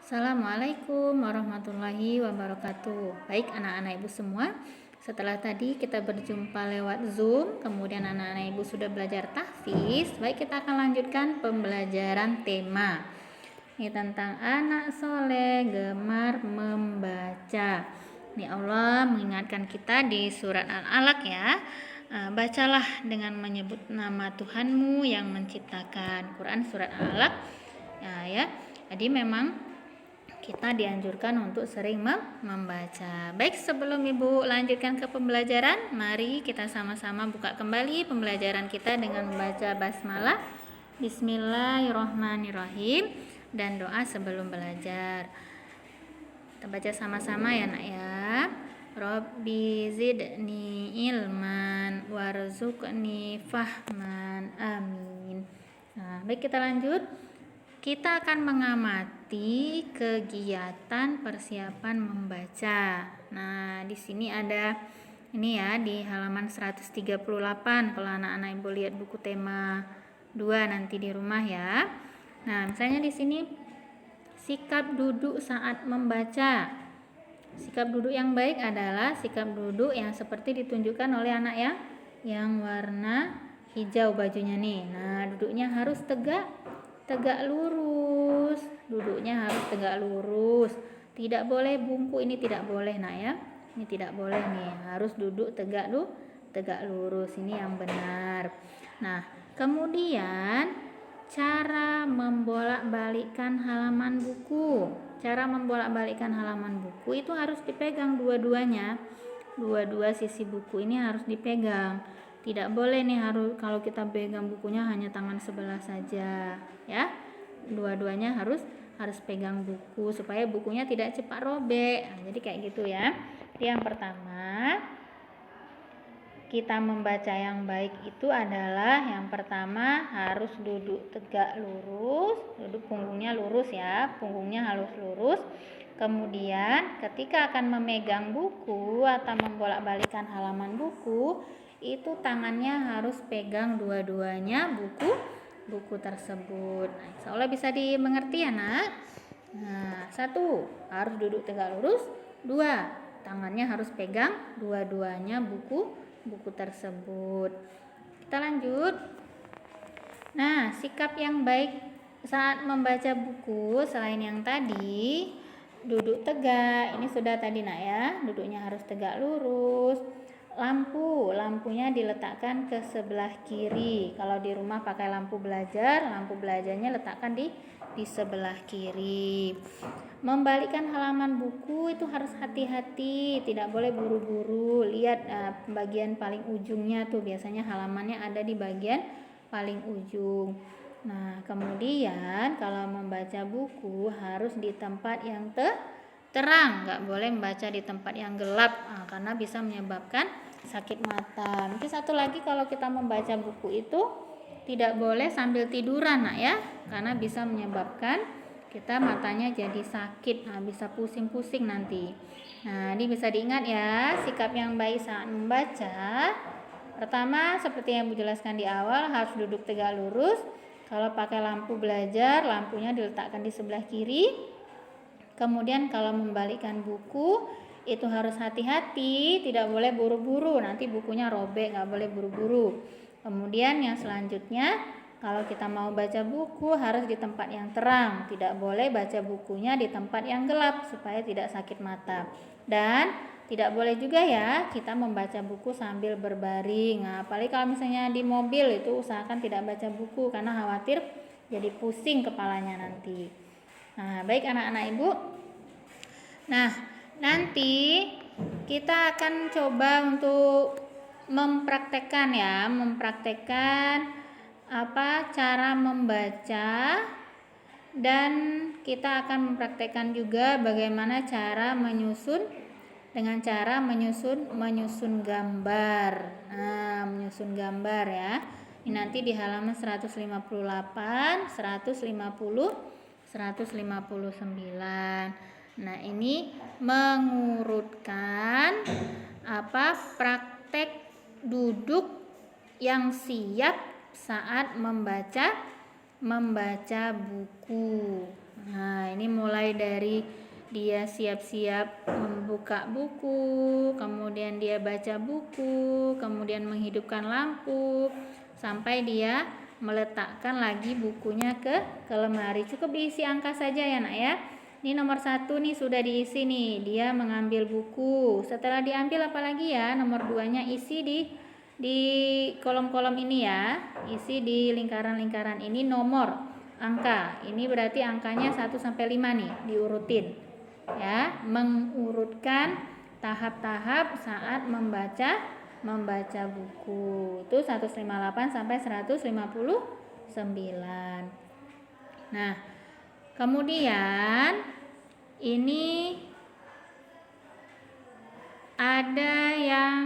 Assalamualaikum warahmatullahi wabarakatuh. Baik anak-anak ibu semua, setelah tadi kita berjumpa lewat Zoom, kemudian anak-anak ibu sudah belajar tahfiz. Baik, kita akan lanjutkan pembelajaran tema. Ini tentang anak soleh gemar membaca. Ini Allah mengingatkan kita di surat Al-Alaq ya. Bacalah dengan menyebut nama Tuhanmu yang menciptakan. Quran surat Al-Alaq. Ya. Jadi memang kita dianjurkan untuk sering membaca. Baik, sebelum Ibu lanjutkan ke pembelajaran, mari kita sama-sama buka kembali pembelajaran kita dengan membaca basmalah, Bismillahirrahmanirrahim, dan doa sebelum belajar. Kita baca sama-sama ya nak ya. Rabbi zidni ilman warzuqni fahman, amin. Nah, baik, kita lanjut. Kita akan mengamati kegiatan persiapan membaca. Nah, di sini ada ini ya di halaman 138 kalau anak-anak Ibu lihat buku tema 2 nanti di rumah ya. Nah, misalnya di sini sikap duduk saat membaca. Sikap duduk yang baik adalah sikap duduk yang seperti ditunjukkan oleh anak ya, yang warna hijau bajunya nih. Nah, duduknya harus tegak lurus, duduknya harus tegak lurus, tidak boleh bungkuk, ini tidak boleh nak ya, ini tidak boleh nih, harus duduk tegak lurus, ini yang benar. Nah, kemudian cara membolak-balikkan halaman buku. Cara membolak-balikkan halaman buku itu harus dipegang dua-duanya, dua sisi buku ini harus dipegang. Tidak boleh nih harus kalau kita pegang bukunya hanya tangan sebelah saja ya. Dua-duanya harus pegang buku supaya bukunya tidak cepat robek. Nah, jadi kayak gitu ya. Jadi yang pertama, kita membaca yang baik itu adalah yang pertama harus duduk tegak lurus, duduk punggungnya lurus ya, punggungnya harus lurus. Kemudian ketika akan memegang buku atau membolak-balikkan halaman buku, itu tangannya harus pegang dua-duanya buku tersebut. Nah, insya Allah bisa dimengerti ya nak. Nah, 1 harus duduk tegak lurus, 2 tangannya harus pegang dua-duanya buku tersebut. Kita lanjut. Nah, sikap yang baik saat membaca buku selain yang tadi, duduk tegak, ini sudah tadi nak ya, duduknya harus tegak lurus. Lampunya diletakkan ke sebelah kiri. Kalau di rumah pakai lampu belajarnya letakkan di sebelah kiri. Membalikkan halaman buku itu harus hati-hati, tidak boleh buru-buru. Lihat bagian paling ujungnya tuh, biasanya halamannya ada di bagian paling ujung. Nah, kemudian kalau membaca buku harus di tempat yang terang, nggak boleh membaca di tempat yang gelap karena bisa menyebabkan sakit mata. Mungkin satu lagi, kalau kita membaca buku itu tidak boleh sambil tiduran nak ya, karena bisa menyebabkan kita matanya jadi sakit, bisa pusing-pusing nanti. Nah, ini bisa diingat ya, sikap yang baik saat membaca. Pertama, seperti yang Bu jelaskan di awal, harus duduk tegak lurus. Kalau pakai lampu belajar, lampunya diletakkan di sebelah kiri. Kemudian kalau membalikkan buku itu harus hati-hati, tidak boleh buru-buru, nanti bukunya robek, nggak boleh buru-buru. Kemudian yang selanjutnya, kalau kita mau baca buku harus di tempat yang terang, tidak boleh baca bukunya di tempat yang gelap supaya tidak sakit mata. Dan tidak boleh juga ya kita membaca buku sambil berbaring. Nah, apalagi kalau misalnya di mobil itu usahakan tidak baca buku karena khawatir jadi pusing kepalanya nanti. Nah, baik anak-anak Ibu. Nah, nanti kita akan coba untuk mempraktekkan cara membaca, dan kita akan mempraktekkan juga bagaimana cara menyusun gambar. Nah, menyusun gambar ya. Ini nanti di halaman 158, 150, 159. Nah, ini mengurutkan praktek duduk yang siap saat membaca buku. Nah, ini mulai dari dia siap-siap membuka buku, kemudian dia baca buku, kemudian menghidupkan lampu, sampai dia meletakkan lagi bukunya ke lemari. Cukup diisi angka saja ya nak ya. Ini nomor 1 nih sudah diisi nih, dia mengambil buku. Setelah diambil apalagi ya, nomor 2-nya isi di kolom-kolom ini ya, isi di lingkaran-lingkaran ini nomor angka. Ini berarti angkanya 1 sampai 5 nih, diurutin. Ya, mengurutkan tahap-tahap saat membaca buku. Itu 158 sampai 159. Nah, kemudian ini ada yang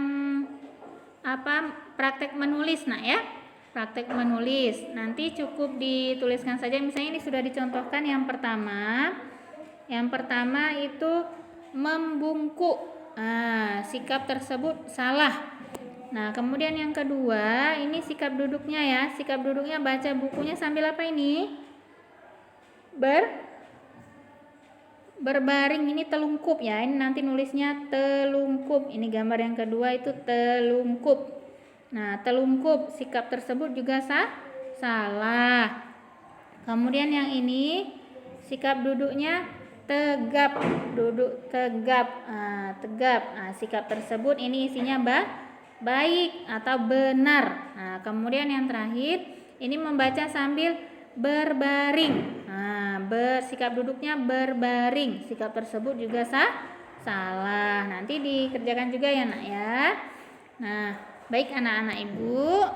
praktek menulis nak ya, praktek menulis. Nanti cukup dituliskan saja, misalnya ini sudah dicontohkan yang pertama itu membungkuk. Sikap tersebut salah. Nah, kemudian yang kedua ini sikap duduknya ya, sikap duduknya baca bukunya sambil apa ini? Berbaring, ini telungkup ya, ini nanti nulisnya telungkup. Ini gambar yang kedua itu telungkup. Nah, telungkup, sikap tersebut juga salah. Kemudian yang ini sikap duduknya tegap, duduk tegap. Tegap. Nah, sikap tersebut ini isinya baik atau benar. Nah, kemudian yang terakhir ini membaca sambil berbaring. Sikap duduknya berbaring, sikap tersebut juga salah. Nanti dikerjakan juga ya nak ya. Nah, baik anak-anak ibu,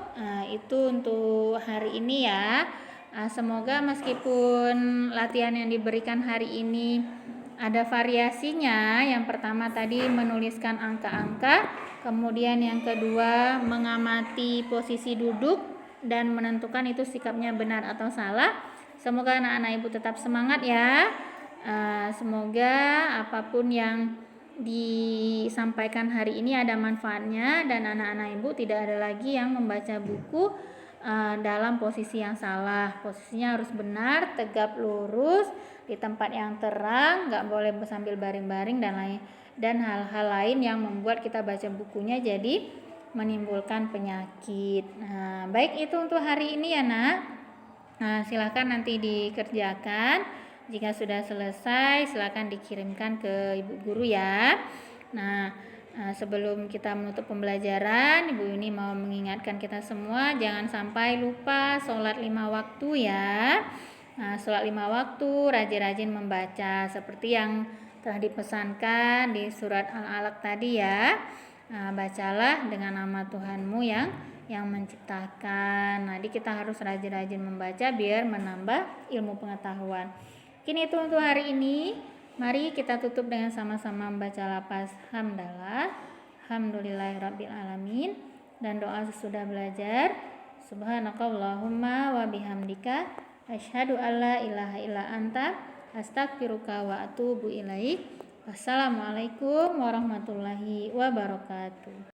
itu untuk hari ini ya. Semoga meskipun latihan yang diberikan hari ini ada variasinya. Yang pertama tadi menuliskan angka-angka, kemudian yang kedua mengamati posisi duduk dan menentukan itu sikapnya benar atau salah. Semoga anak-anak ibu tetap semangat ya. Semoga apapun yang disampaikan hari ini ada manfaatnya dan anak-anak ibu tidak ada lagi yang membaca buku dalam posisi yang salah. Posisinya harus benar, tegap lurus, di tempat yang terang, nggak boleh sambil baring-baring dan hal-hal lain yang membuat kita baca bukunya jadi menimbulkan penyakit. Nah, baik itu untuk hari ini ya nak. Nah, silakan nanti dikerjakan. Jika sudah selesai, silakan dikirimkan ke ibu guru ya. Nah, sebelum kita menutup pembelajaran, Ibu Yuni mau mengingatkan kita semua jangan sampai lupa sholat 5 waktu ya. Nah, sholat 5 waktu, rajin-rajin membaca seperti yang telah dipesankan di surat Al-Alaq tadi ya. Nah, bacalah dengan nama Tuhanmu yang menciptakan. Jadi kita harus rajin-rajin membaca biar menambah ilmu pengetahuan. Mungkin itu untuk hari ini. Mari kita tutup dengan sama-sama membaca lafaz hamdalah, alhamdulillahirabbil alamin, dan doa sesudah belajar. Subhanakallahumma wa bihamdika asyhadu alla ilaha illa anta astaghfiruka wa atubu ilaik. Wassalamualaikum warahmatullahi wabarakatuh.